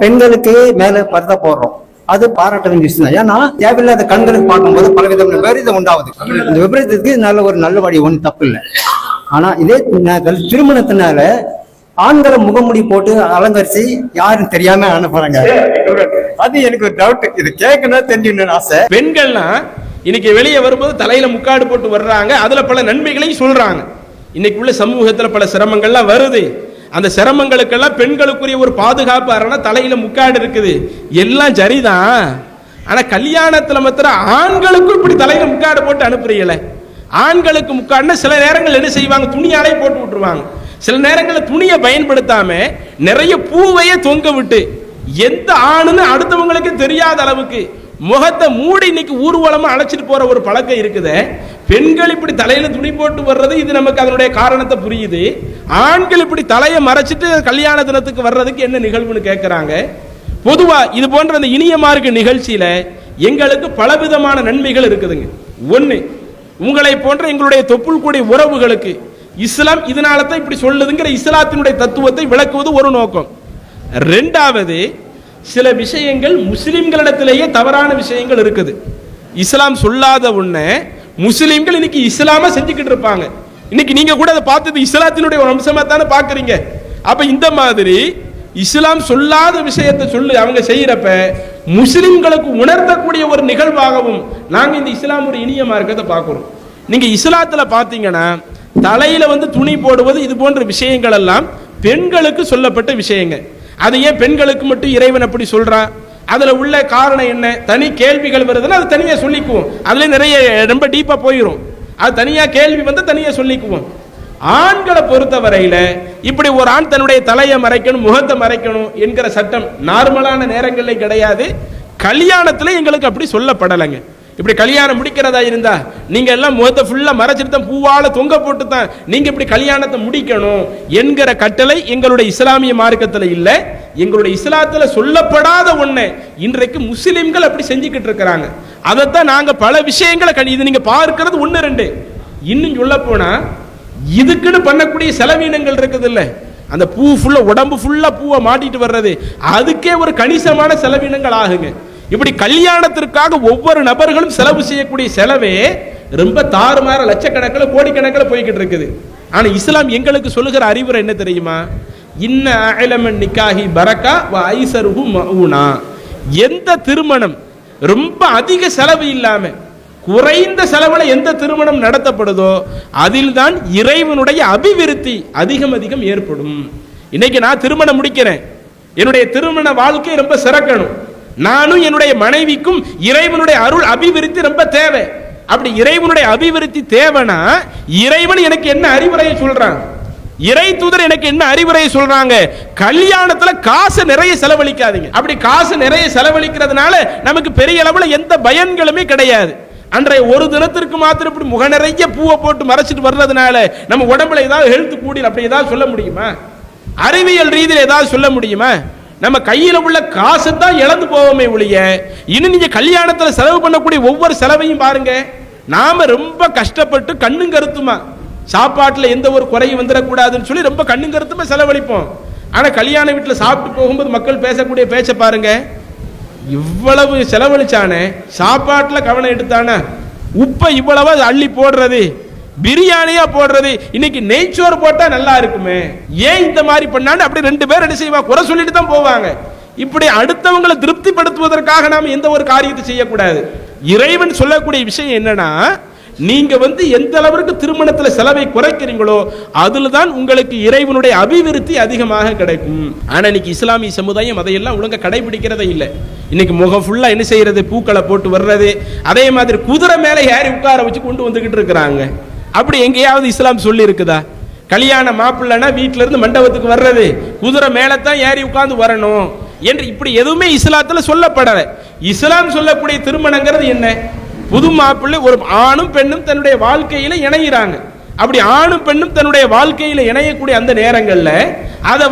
பெண்களுக்கு மேல பர்தா போடுறோம், அது பாராட்ட வேண்டிய விஷயம் தான். ஏன்னா தேவையில்லாத கண்களுக்கு பார்க்கும்போது பலவிதமான விபரீதம் உண்டாகுது. இந்த விபரீதத்துக்கு நல்ல வழி ஒன்றும் தப்பு இல்லை. ஆனா இதே திருமணத்தினால ஆண்களை முகமுடி போட்டு அலங்கரிச்சு யாரும் தெரியாம அனுப்புறாங்க. அது எனக்கு ஒரு டவுட். இது கேட்கணும் தெரிஞ்சுக்கணும்னு ஆசை. பெண்கள்னா இன்னைக்கு வெளியே வரும்போது தலையில முக்காடு போட்டு வர்றாங்க, அதுல பல நன்மைகளையும் சொல்றாங்க. இன்னைக்கு உள்ள சமூகத்துல பல சிரமங்கள்லாம் வருது. அந்த சிரமங்களுக்கெல்லாம் பெண்களுக்குரிய ஒரு பாதுகாப்பு அரணா தலையில முக்காடு இருக்குது, எல்லாம் சரிதான். ஆனா கல்யாணத்துல மாத்திரம் ஆண்களுக்கும் இப்படி தலையில முக்காடு போட்டு அனுப்புறீங்களே. ஆண்களுக்கு முக்காடுனா சில நேரங்கள் என்ன செய்வாங்க, துணியாலே போட்டு விட்டுருவாங்க. சில நேரங்களில் துணியை பயன்படுத்தாம நிறைய பூவையே தொங்க விட்டு எந்த ஆணுன்னு அடுத்தவங்களுக்கு தெரியாத அளவுக்கு முகத்தை மூடி இன்னைக்கு ஊர்வலமா அழைச்சிட்டு போற ஒரு பழக்கம் இருக்குது. பெண்கள் இப்படி தலையில துணி போட்டு வர்றது, இது நமக்கு அதனுடைய காரணத்தை புரியுது. ஆண்கள் இப்படி தலையை மறைச்சிட்டு கல்யாண தினத்துக்கு வர்றதுக்கு என்ன நிகழ்வுன்னு கேட்கிறாங்க. பொதுவா இது போன்ற அந்த இனிய மார்க்க நிகழ்ச்சியில எங்களுக்கு பலவிதமான நன்மைகள் இருக்குதுங்க. ஒண்ணு, உங்களை போன்ற எங்களுடைய தொப்புள் கூடிய உறவுகளுக்கு இஸ்லாம் இதனால தான் இப்படி சொல்லுதுங்கிற இஸ்லாத்தினுடைய தத்துவத்தை விளக்குவது ஒரு நோக்கம். ரெண்டாவது, சில விஷயங்கள் முஸ்லிம்களிடத்திலேயே தவறான விஷயங்கள் இருக்குது. இஸ்லாம் சொல்லாத ஒண்ணு முஸ்லிம்கள் இன்னைக்கு இஸ்லாமா செஞ்சுக்கிட்டு இருப்பாங்க. இன்னைக்கு நீங்க கூட அதை பார்த்தது இஸ்லாத்தினுடைய ஒரு அம்சமா தானே பாக்குறீங்க. அப்ப இந்த மாதிரி இஸ்லாம் சொல்லாத விஷயத்தை சொல்லி அவங்க செய்யறப்ப முஸ்லிம்களுக்கு உணர்த்தக்கூடிய ஒரு நிகழ்வாகவும் நாங்க இந்த இஸ்லாம் ஒரு இனிய மார்க்கத்தை பார்க்கிறோம். நீங்க இஸ்லாத்துல பாத்தீங்கன்னா தலையில துணி போடுவது இது போன்ற விஷயங்கள் எல்லாம் பெண்களுக்கு சொல்லப்பட்ட விஷயங்கள். அது ஏன் பெண்களுக்கு மட்டும் இறைவன் அப்படி சொல்றான்? அதுல உள்ள காரணம் என்ன? தனி கேள்விகள் வருதுன்னா அது தனியா சொல்லிக்குவோம். அதுல நிறைய ரொம்ப டீப்பா போயிடும். அது தனியா கேள்வி தனியா சொல்லிக்குவோம். ஆண்களை பொறுத்த வரையில இப்படி ஒரு ஆண் தன்னுடைய தலையை மறைக்கணும், முகத்தை மறைக்கணும் என்கிற சட்டம் நார்மலான நேரங்களில் கிடையாது. கல்யாணத்துல எங்களுக்கு அப்படி சொல்லப்படலைங்க. இப்படி கல்யாணம் முடிக்கிறதா இருந்தா நீங்க எல்லாம் முகத்தை ஃபுல்லா மறைச்சிட்டு தான் பூவால தொங்க போட்டு தான் நீங்க இப்படி கல்யாணத்தை முடிக்கணும் என்கிற கட்டளை எங்களுடைய இஸ்லாமிய மார்க்கத்துல இல்ல. எங்களுடைய இஸ்லாத்துல சொல்லப்படாத ஒண்ணு இன்றைக்கு முஸ்லிம்கள் அப்படி செஞ்சுக்கிட்டு இருக்கிறாங்க. அதைத்தான் நாங்க பல விஷயங்களை இது நீங்க பார்க்கிறது ஒன்னு ரெண்டு. இன்னும் சொல்ல போனா இதுக்குன்னு பண்ணக்கூடிய செலவீனங்கள் இருக்குது இல்ல, அந்த பூ ஃபுல்லா உடம்பு ஃபுல்லா பூவை மாட்டிட்டு வர்றது, அதுக்கே ஒரு கணிசமான செலவீனங்கள் ஆகுங்க. இப்படி கல்யாணத்திற்காக ஒவ்வொரு நபர்களும் செலவு செய்யக்கூடிய செலவே ரொம்ப தாறுமாற லட்சக்கணக்கில் கோடிக்கணக்கில் போய்கிட்டு இருக்குது. ஆனா இஸ்லாம் எங்களுக்கு சொல்லுகிற அறிவுரை என்ன தெரியுமா? இன்ன அலமன் நிக்காஹி பரக்கா வ ஐஸருஹு மஊனா. எந்த திருமணம் ரொம்ப அதிக செலவு இல்லாம குறைந்த செலவுல எந்த திருமணம் நடத்தப்படுதோ அதில் தான் இறைவனுடைய அபிவிருத்தி அதிகம் அதிகம் ஏற்படும். இன்னைக்கு நான் திருமணம் முடிக்கிறேன், என்னுடைய திருமண வாழ்க்கை ரொம்ப சிறக்கணும். நானும் என்னுடைய மனைவிக்கும் இறைவனுடைய அருள் அபிவிருத்தி ரொம்ப தேவை. அப்படி இறைவனுடைய அபிவிருத்தி தேவைனா இறைவன் எனக்கு என்ன அறிவுரையை சொல்றான்? இறை தூதர் எனக்கு என்ன அறிவுரையை சொல்றாங்க? கல்யாணத்துல காசு நிறைய செலவழிக்காதீங்க. அப்படி காசு நிறைய செலவழிக்கிறதுனால நமக்கு பெரிய அளவுல எந்த பயன்களுமே கிடையாது. அன்றைய ஒரு தினத்திற்கு மாத்திரம் இப்படி முக நிறைய பூவை போட்டு மறைச்சிட்டு வர்றதுனால நம்ம உடம்புல ஏதாவது ஹெல்த் கூடி அப்படி ஏதாவது சொல்ல முடியுமா? அறிவியல் ரீதியில் ஏதாவது சொல்ல முடியுமா? நம்ம கையில உள்ள காசு தான் இழந்து போவோமே ஒழிய இன்னும் நீங்க கல்யாணத்துல செலவு பண்ணக்கூடிய ஒவ்வொரு செலவையும் பாருங்க. நாம ரொம்ப கஷ்டப்பட்டு கண்ணும் கருத்துமா சாப்பாட்டுல எந்த ஒரு குறையும் வந்துடக்கூடாதுன்னு சொல்லி ரொம்ப கண்ணும் கருத்துமா செலவழிப்போம். ஆனா கல்யாண வீட்டுல சாப்பிட்டு போகும்போது மக்கள் பேசக்கூடிய பேச்ச பாருங்க. இவ்வளவு செலவழிச்சானே, சாப்பாட்டுல கவனம் எடுத்தானே, உப்பை இவ்வளவு அள்ளி போடுறது, பிரியாணியா போடுறது, இன்னைக்கு நெய்ச்சோறு போட்டா நல்லா இருக்குமே, ஏன் இந்த மாதிரி பண்ணான்னு அப்படி ரெண்டு பேர் என்ன செய்வா குறை சொல்லிட்டு தான் போவாங்க. இப்படி அடுத்தவங்களை திருப்திப்படுத்துவதற்காக நாம எந்த ஒரு காரியத்தை செய்யக்கூடாது. இறைவன் சொல்லக்கூடிய விஷயம் என்னன்னா, நீங்க எந்த அளவிற்கு திருமணத்துல செலவை குறைக்கிறீங்களோ அதுல தான் உங்களுக்கு இறைவனுடைய அபிவிருத்தி அதிகமாக கிடைக்கும். ஆனா இன்னைக்கு இஸ்லாமிய சமுதாயம் அதையெல்லாம் ஒழுங்கா கடைபிடிக்கிறதே இல்லை. இன்னைக்கு முகம் ஃபுல்லா என்ன செய்யறது, பூக்களை போட்டு வர்றது, அதே மாதிரி குதிரை மேல ஏறி உட்கார வச்சு கொண்டு வந்துகிட்டு இருக்கிறாங்க. அப்படி எங்கேயாவது இஸ்லாம் சொல்லி இருக்குதா? கல்யாண மாப்பிள்ளனா வீட்டுல இருந்து மண்டபத்துக்கு வர்றது குதிரை மேலத்தான் ஏறி உட்கார்ந்து வரணும் என்று இப்படி எதுவுமே இஸ்லாத்துல சொல்லப்படல. இஸ்லாம் சொல்லக்கூடிய திருமணங்கிறது என்ன? புது மாப்பிள்ளை ஒரு ஆணும் பெண்ணும் தன்னுடைய வாழ்க்கையில இணைகிறாங்க. அப்படி ஆணும் பெண்ணும் தன்னுடைய வாழ்க்கையில இணையக்கூடிய அந்த நேரங்கள்ல அதை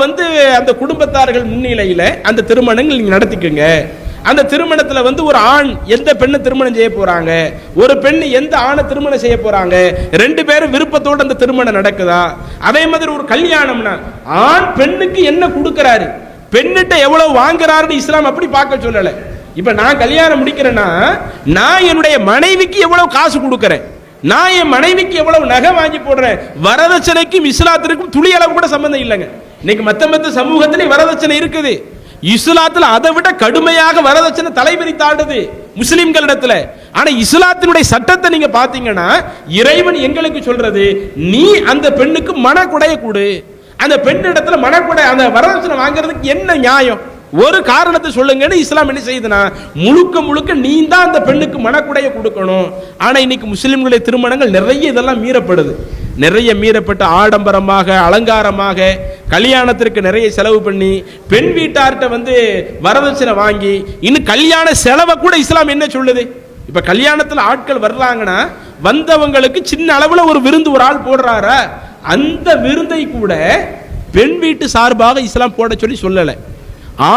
அந்த குடும்பத்தார்கள் முன்னிலையில அந்த திருமணங்கள் நீங்க நடத்திக்கங்க. அந்த திருமணத்துல ஒரு ஆண் எந்த பெண்ணை திருமணம் செய்ய போறாங்க, ஒரு பெண் எந்த ஆணை திருமணம் செய்ய போறாங்க, ரெண்டு பேரும் விருப்பத்தோடு அந்த திருமணம் நடக்குதா? அதே மாதிரி ஒரு கல்யாணம்னா ஆண் பெண்ணுக்கு என்ன கொடுக்கிறாரு, பெண்ணிட்ட எவ்வளவு வாங்குறாருன்னு இஸ்லாம் அப்படி பார்க்க சொல்லல. இப்ப நான் கல்யாணம் முடிக்கிறேன்னா நான் என்னுடைய மனைவிக்கு எவ்வளவு காசு கொடுக்கறேன், நான் என் மனைவிக்கு எவ்வளவு நகை வாங்கி போடுறேன், வரதட்சணைக்கும் இஸ்லாத்திற்கும் துளி அளவு கூட சம்பந்தம் இல்லைங்க. இன்னைக்கு மத்த சமூகத்திலே வரதட்சணை இருக்குது, இஸ்லாத்துல அதை விட கடுமையாக வரதட்சணை தலைவிரித்தாடுது முஸ்லிம்களிடத்துல. ஆனா இஸ்லாத்தினுடைய சட்டத்தை நீங்க பாத்தீங்கன்னா இறைவன் எங்களுக்கு சொல்றது, நீ அந்த பெண்ணுக்கு மனக்குடைய கொடு, அந்த பெண்ணிடத்துல மனக்குடை, அந்த வரதட்சணை வாங்குறதுக்கு என்ன நியாயம், ஒரு காரணத்தை சொல்லுங்கன்னு இஸ்லாம் என்ன செய்யுதுன்னா முழுக்க நீ தான் அந்த பெண்ணுக்கு மனக்குடைய கொடுக்கணும். ஆனா இன்னைக்கு முஸ்லிம்களுடைய திருமணங்கள் நிறைய இதெல்லாம் மீறப்படுது, நிறைய மீறப்பட்டு ஆடம்பரமாக அலங்காரமாக கல்யாணத்திற்கு நிறைய செலவு பண்ணி பெண் வீட்டார்கிட்ட வரதட்சணை வாங்கி இன்னும் கல்யாண செலவை கூட இஸ்லாம் என்ன சொல்லுது. இப்ப கல்யாணத்துல ஆட்கள் வர்றாங்கன்னா வந்தவங்களுக்கு சின்ன அளவுல ஒரு விருந்து ஒரு ஆள் போடுறாரா, அந்த விருந்தை கூட பெண் வீட்டு சார்பாக இஸ்லாம் போட சொல்லி சொல்லலை.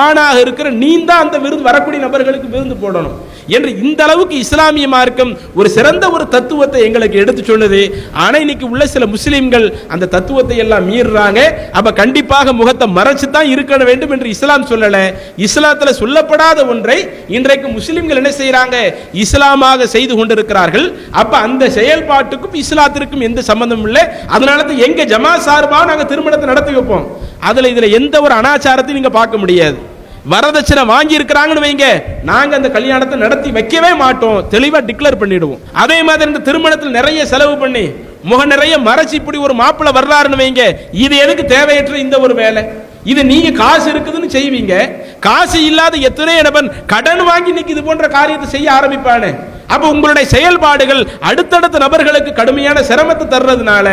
ஆணாக இருக்கிற நீ தான் அந்த விருந்து வரக்கூடிய நபர்களுக்கு விருந்து போடணும் என்று இந்த அளவுக்கு இஸ்லாமிய மார்க்கம் ஒரு சிறந்த ஒரு தத்துவத்தை எங்களுக்கு எடுத்து சொன்னது. ஆனா இன்னைக்கு உள்ள சில முஸ்லிம்கள் அந்த தத்துவத்தை எல்லாம் மீறுறாங்க. அப்ப கண்டிப்பாக முகத்தை மறைச்சு தான் இருக்க வேண்டும் என்று இஸ்லாம் சொல்லல. இஸ்லாத்துல சொல்லப்படாத ஒன்றை இன்றைக்கு முஸ்லிம்கள் என்ன செய்யறாங்க, இஸ்லாமாக செய்து கொண்டிருக்கிறார்கள். அப்ப அந்த செயல்பாட்டுக்கும் இஸ்லாத்திற்கும் எந்த சம்பந்தமும் இல்லை. அதனால தான் எங்க ஜமா சார்பாக நாங்க திருமணத்தை நடத்தி வைப்போம். இதுல எந்த ஒரு அனாச்சாரத்தையும் நீங்க பார்க்க முடியாது. வரதட்சணை வாங்கி இருக்கிறாங்கன்னு வைங்க, நாங்க அந்த கல்யாணத்தை நடத்தி வைக்கவே மாட்டோம், தெளிவா டிக்ளேர் பண்ணிடுவோம். அதே மாதிரி இந்த திருமணத்தில் நிறைய செலவு பண்ணி முக நிறைய மறைச்சு இப்படி ஒரு மாப்பிள்ளை வர்றாருன்னு வைங்க, இது எதுக்கு தேவையற்ற இந்த ஒரு வேலை, இது நீங்க காசு இருக்குதுன்னு செய்வீங்க, காசு இல்லாத எத்தனை நபர் கடன் வாங்கி இன்னைக்கு இது போன்ற காரியத்தை செய்ய ஆரம்பிப்பானே. அப்ப உங்களுடைய செயல்பாடுகள் அடுத்தடுத்த நபர்களுக்கு கடுமையான சிரமத்தை தர்றதுனால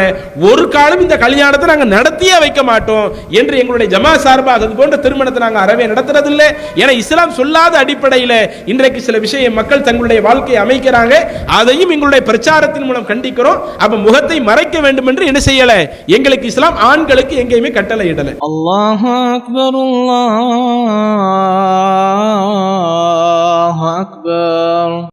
ஒரு காலம் இந்த கல்யாணத்தை நாங்க நடத்தியே வைக்க மாட்டோம் என்று எங்களுடைய ஜமா சார்பாக அது போன்ற திருமணத்தை நாங்க அறவே நடத்துறதில்லை. ஏன்னா இஸ்லாம் சொல்லாத அடிப்படையில் இன்றைக்கு சில விஷயம் மக்கள் தங்களுடைய வாழ்க்கையை அமைக்கிறாங்க, அதையும் எங்களுடைய பிரச்சாரத்தின் மூலம் கண்டிக்கிறோம். அப்ப முகத்தை மறைக்க வேண்டும் என்று என்ன செய்யல, எங்களுக்கு இஸ்லாம் ஆண்களுக்கு எங்கேயுமே கட்டளை இடல. அல்லாஹு அக்பர், அல்லாஹு அக்பர்.